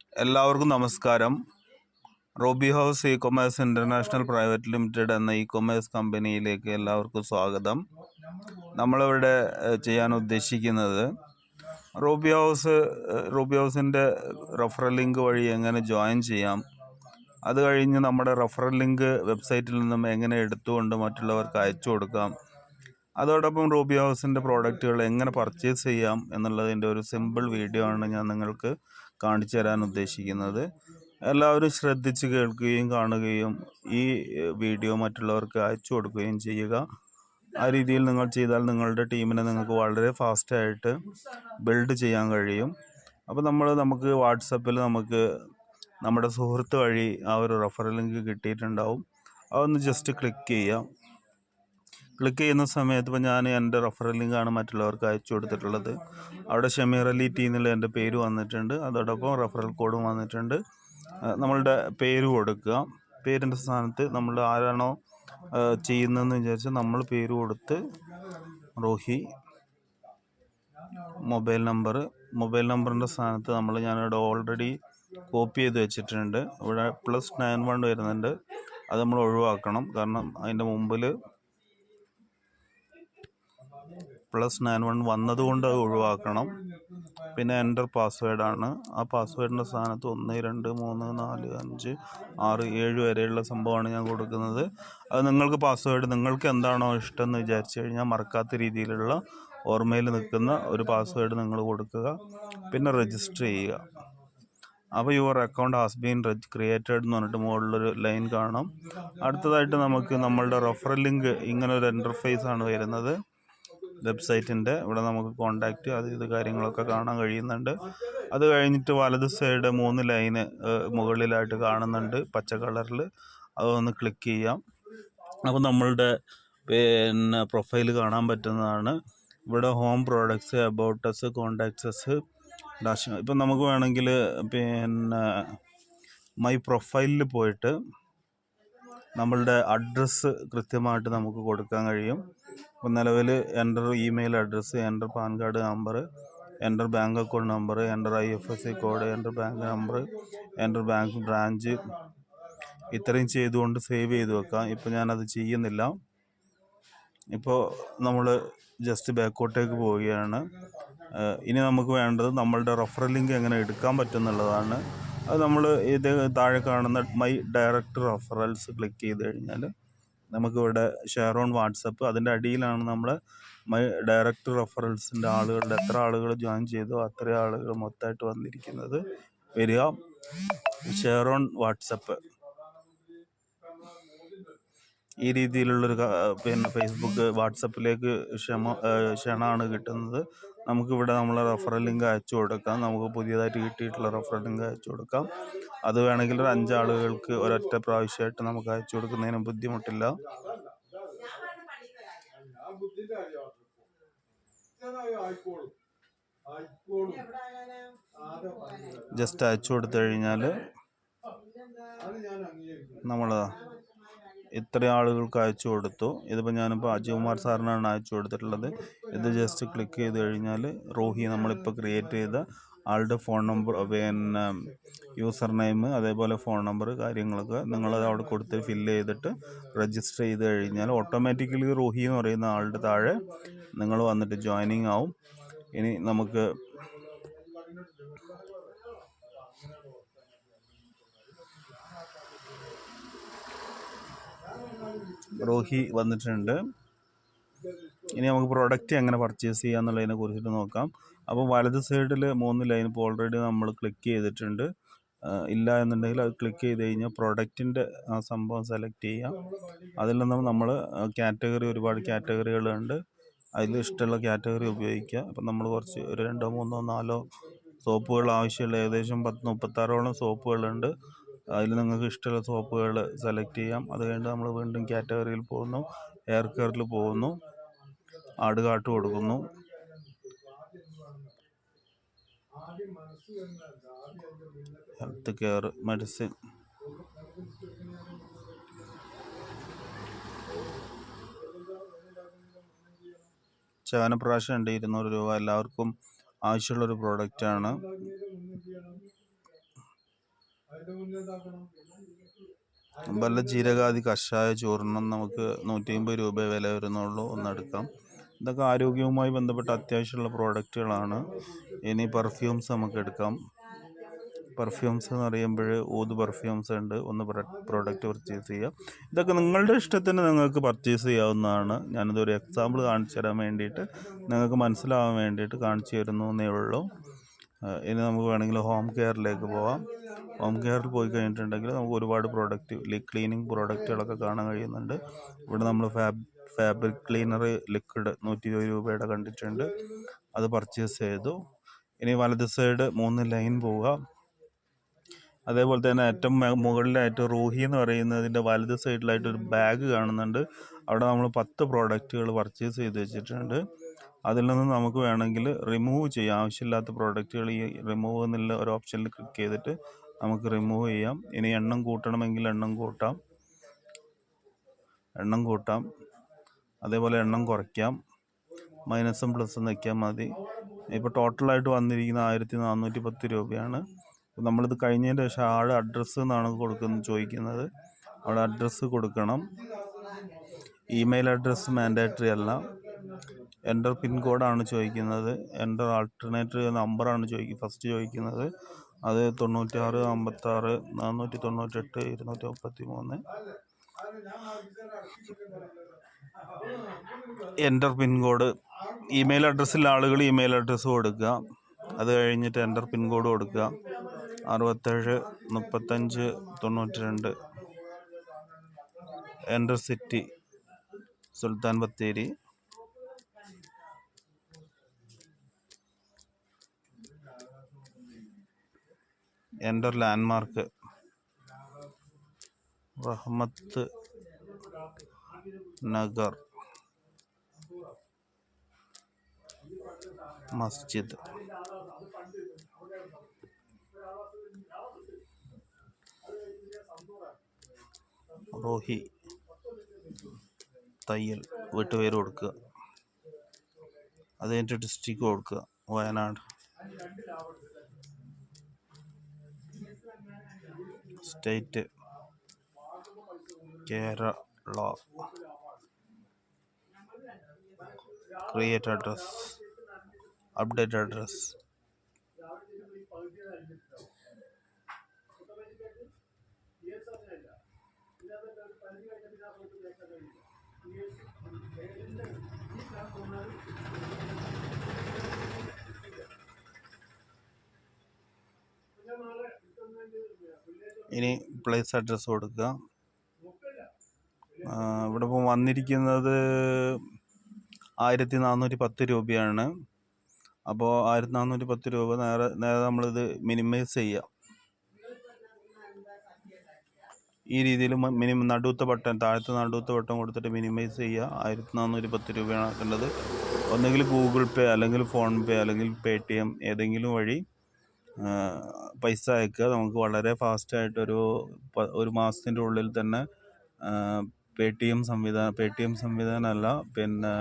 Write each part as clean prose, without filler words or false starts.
എല്ലാവർക്കും നമസ്കാരം. Robi house e-commerce international private limited എന്ന ഇ-കൊമേഴ്സ് കമ്പനിയിലേക്ക് എല്ലാവർക്കും സ്വാഗതം. നമ്മളിവിടെ ചെയ്യാൻ ഉദ്ദേശിക്കുന്നത് റോബി ഹൗസിൻ്റെ റഫറൽ ലിങ്ക് വഴി എങ്ങനെ ജോയിൻ ചെയ്യാം, അത് കഴിഞ്ഞ് നമ്മുടെ റഫറൽ ലിങ്ക് വെബ്സൈറ്റിൽ നിന്നും എങ്ങനെ എടുത്തുകൊണ്ട് മറ്റുള്ളവർക്ക് അയച്ചു കൊടുക്കാം, അതോടൊപ്പം റോബി ഹൗസിൻ്റെ പ്രോഡക്റ്റുകൾ എങ്ങനെ പർച്ചേസ് ചെയ്യാം എന്നുള്ളതിൻ്റെ ഒരു സിമ്പിൾ വീഡിയോ ആണ് ഞാൻ നിങ്ങൾക്ക് കാണിച്ചു തരാൻ ഉദ്ദേശിക്കുന്നത്. എല്ലാവരും ശ്രദ്ധിച്ച് കേൾക്കുകയും കാണുകയും ഈ വീഡിയോ മറ്റുള്ളവർക്ക് അയച്ചു കൊടുക്കുകയും ചെയ്യുക. ആ രീതിയിൽ നിങ്ങൾ ചെയ്താൽ നിങ്ങളുടെ ടീമിനെ നിങ്ങൾക്ക് വളരെ ഫാസ്റ്റായിട്ട് ബിൽഡ് ചെയ്യാൻ കഴിയും. അപ്പോൾ നമുക്ക് വാട്സപ്പിൽ നമ്മുടെ സുഹൃത്ത് വഴി ആ ഒരു റഫറൽ ലിങ്ക് കിട്ടിയിട്ടുണ്ടാവും. അതൊന്ന് ജസ്റ്റ് ക്ലിക്ക് ചെയ്യുന്ന സമയത്ത് ഇപ്പോൾ ഞാൻ എൻ്റെ റഫറൽ ലിങ്കാണ് മറ്റുള്ളവർക്ക് അയച്ചു കൊടുത്തിട്ടുള്ളത്. അവിടെ ഷമീർ അലി ടി എന്നുള്ള എൻ്റെ പേര് വന്നിട്ടുണ്ട്. അതോടൊപ്പം റഫറൽ കോഡും വന്നിട്ടുണ്ട്. നമ്മളുടെ പേര് കൊടുക്കുക. പേരിൻ്റെ സ്ഥാനത്ത് നമ്മൾ ആരാണോ ചെയ്യുന്നതെന്ന് വിചാരിച്ച് നമ്മൾ പേര് കൊടുത്ത് റോഹി, മൊബൈൽ നമ്പറിൻ്റെ സ്ഥാനത്ത് ഞാനിവിടെ ഓൾറെഡി കോപ്പി ചെയ്ത് വെച്ചിട്ടുണ്ട്. ഇവിടെ +91 വരുന്നുണ്ട്. അത് നമ്മൾ ഒഴിവാക്കണം. കാരണം അതിൻ്റെ മുമ്പിൽ +91 വന്നതുകൊണ്ട് അത് ഒഴിവാക്കണം. പിന്നെ എൻ്റർ പാസ്വേഡാണ്. ആ പാസ്വേഡിൻ്റെ സ്ഥാനത്ത് 1 2 3 4 5 6 7 വരെയുള്ള സംഭവമാണ് ഞാൻ കൊടുക്കുന്നത്. അത് നിങ്ങൾക്ക് എന്താണോ ഇഷ്ടം എന്ന് വിചാരിച്ചു കഴിഞ്ഞാൽ മറക്കാത്ത രീതിയിലുള്ള ഓർമ്മയിൽ നിൽക്കുന്ന ഒരു പാസ്വേഡ് നിങ്ങൾ കൊടുക്കുക. പിന്നെ രജിസ്റ്റർ ചെയ്യുക. അപ്പോൾ your account has been created എന്ന് പറഞ്ഞിട്ട് മുകളിലൊരു ലൈൻ കാണാം. അടുത്തതായിട്ട് നമ്മളുടെ റഫറൽ ലിങ്ക് ഇങ്ങനെ ഒരു ഇൻ്റർഫേസ് ആണ് വരുന്നത് വെബ്സൈറ്റിൻ്റെ. ഇവിടെ നമുക്ക് കോണ്ടാക്റ്റ് ഇത് കാര്യങ്ങളൊക്കെ കാണാൻ കഴിയുന്നുണ്ട്. അത് കഴിഞ്ഞിട്ട് വലത് സൈഡ് 3 ലൈന് മുകളിലായിട്ട് കാണുന്നുണ്ട് പച്ച കളറിൽ. അതൊന്ന് ക്ലിക്ക് ചെയ്യാം. അപ്പോൾ നമ്മളുടെ പ്രൊഫൈൽ കാണാൻ പറ്റുന്നതാണ്. ഇവിടെ home products, about us, contacts, dash. ഇപ്പം നമുക്ക് വേണമെങ്കിൽ മൈ പ്രൊഫൈലിൽ പോയിട്ട് നമ്മളുടെ അഡ്രസ്സ് കൃത്യമായിട്ട് നമുക്ക് കൊടുക്കാൻ കഴിയും. ഇപ്പോൾ നിലവിൽ enter email address, enter pan card number, enter bank account number, enter IFSC code, enter bank number, enter bank branch, ഇത്രയും ചെയ്തുകൊണ്ട് സേവ് ചെയ്ത് വെക്കാം. ഇപ്പോൾ ഞാനത് ചെയ്യുന്നില്ല. ഇപ്പോൾ നമ്മൾ ജസ്റ്റ് ബാക്കോട്ടേക്ക് പോവുകയാണ്. ഇനി നമുക്ക് വേണ്ടത് നമ്മളുടെ റഫറൽ ലിങ്ക് എങ്ങനെ എടുക്കാൻ പറ്റുമെന്നുള്ളതാണ്. അത് ഇത് താഴെ കാണുന്ന മൈ ഡയറക്റ്റ് റഫറൽസ് ക്ലിക്ക് ചെയ്ത് കഴിഞ്ഞാൽ നമുക്കിവിടെ ഷെയർ ഓൺ വാട്സപ്പ്, അതിൻ്റെ അടിയിലാണ് നമ്മൾ മൈ ഡയറക്റ്റ് റഫറൽസിൻ്റെ എത്ര ആളുകൾ ജോയിൻ ചെയ്തോ അത്രയും ആളുകൾ മൊത്തമായിട്ട് വരിക. ഷെയർ ഓൺ വാട്സപ്പ് ഈ രീതിയിലുള്ളൊരു ഫേസ്ബുക്ക് വാട്സപ്പിലേക്ക് ക്ഷണമാണ് കിട്ടുന്നത്. നമുക്കിവിടെ നമ്മളെ റഫറൽ ലിങ്ക് അയച്ചു കൊടുക്കാം. നമുക്ക് പുതിയതായിട്ട് കിട്ടിയിട്ടുള്ള റഫറൽ ലിങ്ക് അയച്ചു കൊടുക്കാം. അത് വേണമെങ്കിൽ ഒരു 5 ആളുകൾക്ക് ഒരൊറ്റ പ്രാവശ്യമായിട്ട് നമുക്ക് അയച്ചു കൊടുക്കുന്നതിന് ബുദ്ധിമുട്ടില്ല. ജസ്റ്റ് അയച്ചു കൊടുത്തു കഴിഞ്ഞാൽ നമ്മൾ ഇത്ര ആളുകൾക്ക് അയച്ചു കൊടുത്തു. ഇതിപ്പോൾ ഞാനിപ്പോൾ അജയ്കുമാർ സാറിനാണ് അയച്ചു കൊടുത്തിട്ടുള്ളത്. ഇത് ജസ്റ്റ് ക്ലിക്ക് ചെയ്ത് കഴിഞ്ഞാൽ റോഹി നമ്മളിപ്പോൾ ക്രിയേറ്റ് ചെയ്ത ആളുടെ ഫോൺ നമ്പർ, യൂസർ നെയിം, അതേപോലെ ഫോൺ നമ്പർ കാര്യങ്ങളൊക്കെ നിങ്ങളത് അവിടെ കൊടുത്ത് ഫില്ല് ചെയ്തിട്ട് രജിസ്റ്റർ ചെയ്ത് കഴിഞ്ഞാൽ ഓട്ടോമാറ്റിക്കലി റോഹി എന്ന് പറയുന്ന ആളുടെ താഴെ നിങ്ങൾ വന്നിട്ട് ജോയിനിങ് ആവും. ഇനി നമുക്ക് റോഹി വന്നിട്ടുണ്ട്. ഇനി നമുക്ക് പ്രൊഡക്റ്റ് എങ്ങനെ പർച്ചേസ് ചെയ്യുക എന്നുള്ളതിനെ കുറിച്ചിട്ട് നോക്കാം. അപ്പോൾ വലത് സൈഡിൽ 3 ലൈൻ ഇപ്പോൾ ഓൾറെഡി നമ്മൾ ക്ലിക്ക് ചെയ്തിട്ടുണ്ട്. ഇല്ല എന്നുണ്ടെങ്കിൽ അത് ക്ലിക്ക് ചെയ്ത് കഴിഞ്ഞാൽ പ്രൊഡക്റ്റിൻ്റെ ആ സംഭവം സെലക്ട് ചെയ്യാം. അതിൽ നിന്നും നമ്മൾ ഒരുപാട് കാറ്റഗറികളുണ്ട്. അതിൽ ഇഷ്ടമുള്ള കാറ്റഗറി ഉപയോഗിക്കുക. അപ്പം നമ്മൾ കുറച്ച് 2 3 4 സോപ്പുകൾ ആവശ്യമുള്ള ഏകദേശം 36ഓളം സോപ്പുകളുണ്ട്. അതിൽ നിങ്ങൾക്ക് ഇഷ്ടമുള്ള സോപ്പുകൾ സെലക്ട് ചെയ്യാം. അത് കഴിഞ്ഞിട്ട് നമ്മൾ വീണ്ടും കാറ്റഗറിയിൽ പോകുന്നു, ഹെയർ കെയറിൽ പോകുന്നു, ആടുകാട്ട് കൊടുക്കുന്നു. ഹെൽത്ത് കെയർ, മെഡിസിൻ, ചവനപ്രാശമുണ്ട് 200 രൂപ. എല്ലാവർക്കും ആവശ്യമുള്ളൊരു പ്രോഡക്റ്റാണ്. വല്ല ജീരകാദി കഷായ ചൂർണം നമുക്ക് 150 രൂപ വില വരുന്നുള്ളൂ, ഒന്നെടുക്കാം. ഇതൊക്കെ ആരോഗ്യവുമായി ബന്ധപ്പെട്ട അത്യാവശ്യമുള്ള പ്രോഡക്റ്റുകളാണ്. ഇനി പെർഫ്യൂംസ് നമുക്ക് എടുക്കാം. പെർഫ്യൂംസ് എന്ന് പറയുമ്പോൾ ഊത് പെർഫ്യൂംസ് ഉണ്ട്, ഒന്ന് പ്രോഡക്റ്റ് പർച്ചേസ് ചെയ്യുക. ഇതൊക്കെ നിങ്ങളുടെ ഇഷ്ടത്തിന് നിങ്ങൾക്ക് പർച്ചേസ് ചെയ്യാവുന്നതാണ്. ഞാനിതൊരു എക്സാമ്പിൾ കാണിച്ചു തരാൻ വേണ്ടിയിട്ട്, നിങ്ങൾക്ക് മനസ്സിലാവാൻ വേണ്ടിയിട്ട് കാണിച്ചു തരുന്നു എന്നേ ഉള്ളൂ. ഇനി നമുക്ക് വേണമെങ്കിൽ ഹോം കെയറിലേക്ക് പോവാം. ഹോം കെയറിൽ പോയി കഴിഞ്ഞിട്ടുണ്ടെങ്കിൽ നമുക്ക് ഒരുപാട് പ്രോഡക്റ്റ് ക്ലീനിങ് പ്രോഡക്റ്റുകളൊക്കെ കാണാൻ കഴിയുന്നുണ്ട്. ഇവിടെ നമ്മൾ ഫാബ്രിക് ക്ലീനർ ലിക്വിഡ് 120 രൂപയുടെ കണ്ടിട്ടുണ്ട്, അത് പർച്ചേസ് ചെയ്തു. ഇനി വലത് സൈഡ് 3 ലൈൻ പോവുക. അതേപോലെ തന്നെ ഏറ്റവും മുകളിലായിട്ട് റൂഹി എന്ന് പറയുന്നതിൻ്റെ വലത് സൈഡിലായിട്ടൊരു ബാഗ് കാണുന്നുണ്ട്. അവിടെ നമ്മൾ 10 പ്രോഡക്റ്റുകൾ പർച്ചേസ് ചെയ്ത് വെച്ചിട്ടുണ്ട്. അതിൽ നിന്ന് നമുക്ക് വേണമെങ്കിൽ റിമൂവ് ചെയ്യാം. ആവശ്യമില്ലാത്ത പ്രോഡക്റ്റുകൾ ഈ റിമൂവ് എന്നുള്ള ഒരു ഓപ്ഷനിൽ ക്ലിക്ക് ചെയ്തിട്ട് നമുക്ക് റിമൂവ് ചെയ്യാം. ഇനി എണ്ണം കൂട്ടണമെങ്കിൽ എണ്ണം കൂട്ടാം. അതേപോലെ എണ്ണം കുറയ്ക്കാം. മൈനസും പ്ലസും വയ്ക്കാൻ മതി. ഇപ്പോൾ ടോട്ടലായിട്ട് വന്നിരിക്കുന്ന 1410 രൂപയാണ്. നമ്മളിത് കഴിഞ്ഞതിന് ശേഷം ആൾ അഡ്രസ്സ് എന്നാണ് ചോദിക്കുന്നത്. അവിടെ അഡ്രസ്സ് കൊടുക്കണം. ഇമെയിൽ അഡ്രസ്സ് മാൻഡേറ്ററി അല്ല. എൻ്റർ പിൻകോഡാണ് ചോദിക്കുന്നത്. എൻ്റർ ആൾട്ടർനേറ്റീവ് നമ്പറാണ് ഫസ്റ്റ് ചോദിക്കുന്നത്. അത് 96 56 498 233. Enter pincode. ഇമെയിൽ അഡ്രസ്സിലെ ആളുകൾ ഇമെയിൽ അഡ്രസ്സ് കൊടുക്കുക. അത് കഴിഞ്ഞിട്ട് എൻ്റർ പിൻകോഡ് കൊടുക്കുക. 67 35 92. Enter city Sultan Bathery. Enter landmark റഹ്മത്ത് നഗർ മസ്ജിദ്. റോഹി തയ്യൽ വീട്ടുപേര് കൊടുക്കുക. അത് കഴിഞ്ഞിട്ട് ഡിസ്ട്രിക്ട് കൊടുക്കുക, Wayanad. State Kerala. Create address, update address. ഇനി പ്ലേസ് അഡ്രസ്സ് കൊടുക്കുക. ഇവിടെ ഇപ്പോൾ വന്നിരിക്കുന്നത് 1410 രൂപയാണ്. അപ്പോൾ 1410 രൂപ നേരെ നമ്മളിത് മിനിമൈസ് ചെയ്യുക. ഈ രീതിയിൽ നടുവത്തെ ബട്ടൺ, താഴത്തെ നടുവത്തെ ബട്ടൺ കൊടുത്തിട്ട് മിനിമൈസ് ചെയ്യുക. 1410 രൂപയാണ് ആക്കേണ്ടത്. ഒന്നുകിൽ ഗൂഗിൾ പേ, അല്ലെങ്കിൽ ഫോൺ പേ, അല്ലെങ്കിൽ Paytm ഏതെങ്കിലും വഴി പൈസ അയക്കുക. നമുക്ക് വളരെ ഫാസ്റ്റായിട്ട് ഒരു മാസത്തിൻ്റെ ഉള്ളിൽ തന്നെ Paytm സംവിധാനമല്ല, പിന്നെ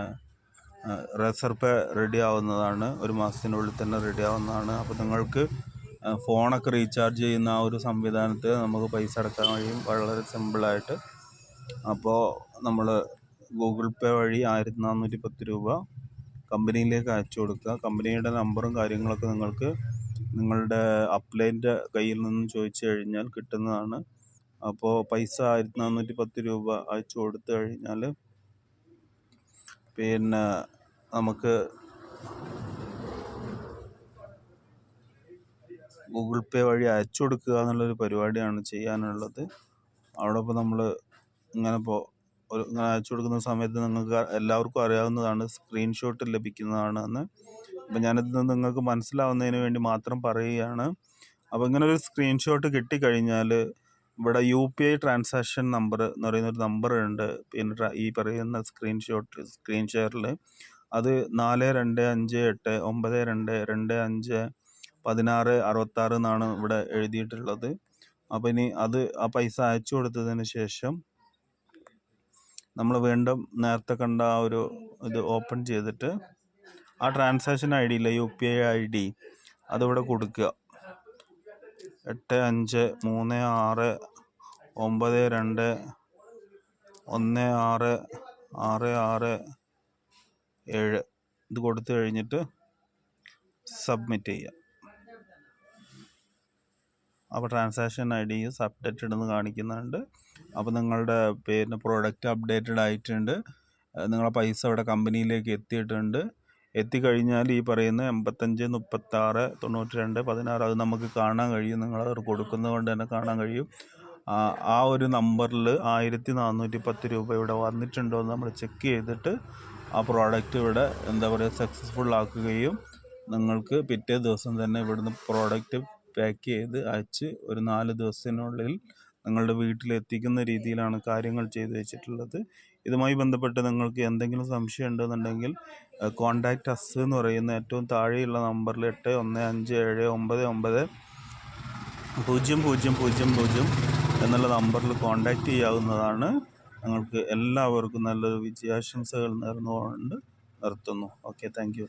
റെസർ പേ റെഡി ആവുന്നതാണ്. ഒരു മാസത്തിനുള്ളിൽ തന്നെ റെഡി ആവുന്നതാണ്. അപ്പോൾ നിങ്ങൾക്ക് ഫോണൊക്കെ റീചാർജ് ചെയ്യുന്ന ആ ഒരു സംവിധാനത്തിൽ നമുക്ക് പൈസ അടക്കാൻ കഴിയും വളരെ സിമ്പിളായിട്ട്. അപ്പോൾ നമ്മൾ ഗൂഗിൾ പേ വഴി 1410 രൂപ കമ്പനിയിലേക്ക് അയച്ചു കൊടുക്കുക. കമ്പനിയുടെ നമ്പറും കാര്യങ്ങളൊക്കെ നിങ്ങൾക്ക് നിങ്ങളുടെ അപ്ലൈൻ്റെ കയ്യിൽ നിന്നും ചോദിച്ചു കഴിഞ്ഞാൽ കിട്ടുന്നതാണ്. അപ്പോൾ പൈസ 1410 രൂപ അയച്ചു കൊടുത്തു കഴിഞ്ഞാൽ പിന്നെ നമുക്ക് ഗൂഗിൾ പേ വഴി അയച്ചു കൊടുക്കുക എന്നുള്ളൊരു പരിപാടിയാണ് ചെയ്യാനുള്ളത്. അവിടെ ഇപ്പോൾ നമ്മൾ ഇങ്ങനെ അയച്ചു കൊടുക്കുന്ന സമയത്ത് നിങ്ങൾക്ക് എല്ലാവർക്കും അറിയാവുന്നതാണ്, സ്ക്രീൻഷോട്ട് ലഭിക്കുന്നതാണ് എന്ന്. അപ്പോൾ ഞാനിത് നിങ്ങൾക്ക് മനസ്സിലാവുന്നതിന് വേണ്ടി മാത്രം പറയുകയാണ്. അപ്പോൾ ഇങ്ങനെ ഒരു സ്ക്രീൻഷോട്ട് കിട്ടിക്കഴിഞ്ഞാൽ ഇവിടെ UPI ട്രാൻസാക്ഷൻ നമ്പർ എന്ന് പറയുന്നൊരു നമ്പർ ഉണ്ട്. പിന്നെ ഈ പറയുന്ന സ്ക്രീൻ ഷെയറിൽ അത് 4258922516 എന്നാണ് ഇവിടെ എഴുതിയിട്ടുള്ളത്. അപ്പോൾ ഇനി ആ പൈസ അയച്ചു കൊടുത്തതിന് ശേഷം നമ്മൾ വീണ്ടും നേരത്തെ കണ്ട ആ ഒരു ഇത് ഓപ്പൺ ചെയ്തിട്ട് ആ ട്രാൻസാക്ഷൻ ID ഇല്ല, UPI ID അതിവിടെ കൊടുക്കുക. 853692166667 ഇത് കൊടുത്തു കഴിഞ്ഞിട്ട് സബ്മിറ്റ് ചെയ്യുക. അപ്പോൾ ട്രാൻസാക്ഷൻ ഐ ഡി അപ്ഡേറ്റഡ് എന്ന് കാണിക്കുന്നുണ്ട്. അപ്പോൾ നിങ്ങളുടെ പേരിന് പ്രോഡക്റ്റ് അപ്ഡേറ്റഡ് ആയിട്ടുണ്ട്. നിങ്ങളെ പൈസ ഇവിടെ കമ്പനിയിലേക്ക് എത്തിയിട്ടുണ്ട്. എത്തിക്കഴിഞ്ഞാൽ ഈ പറയുന്ന 85369216 അത് നമുക്ക് കാണാൻ കഴിയും. നിങ്ങളത് കൊടുക്കുന്നത് കൊണ്ട് തന്നെ കാണാൻ കഴിയും. ആ ഒരു നമ്പറിൽ 1410 രൂപ ഇവിടെ വന്നിട്ടുണ്ടോ എന്ന് നമ്മൾ ചെക്ക് ചെയ്തിട്ട് ആ പ്രോഡക്റ്റ് ഇവിടെ സക്സസ്ഫുൾ ആക്കുകയും നിങ്ങൾക്ക് പിറ്റേ ദിവസം തന്നെ ഇവിടുന്ന് പ്രോഡക്റ്റ് പാക്ക് ചെയ്ത് അയച്ച് ഒരു 4 ദിവസത്തിനുള്ളിൽ നിങ്ങളുടെ വീട്ടിലെത്തിക്കുന്ന രീതിയിലാണ് കാര്യങ്ങൾ ചെയ്തു വെച്ചിട്ടുള്ളത്. ഇതുമായി ബന്ധപ്പെട്ട് നിങ്ങൾക്ക് എന്തെങ്കിലും സംശയം ഉണ്ടെന്നുണ്ടെങ്കിൽ കോൺടാക്റ്റ് അസ് എന്ന് പറയുന്ന ഏറ്റവും താഴെയുള്ള നമ്പറിൽ 8157990000 എന്നുള്ള നമ്പറിൽ കോൺടാക്റ്റ് ചെയ്യാവുന്നതാണ്. നിങ്ങൾക്ക് എല്ലാവർക്കും നല്ലൊരു വിജയാശംസകൾ നേർന്നുകൊണ്ട് നിർത്തുന്നു. Okay, thank you.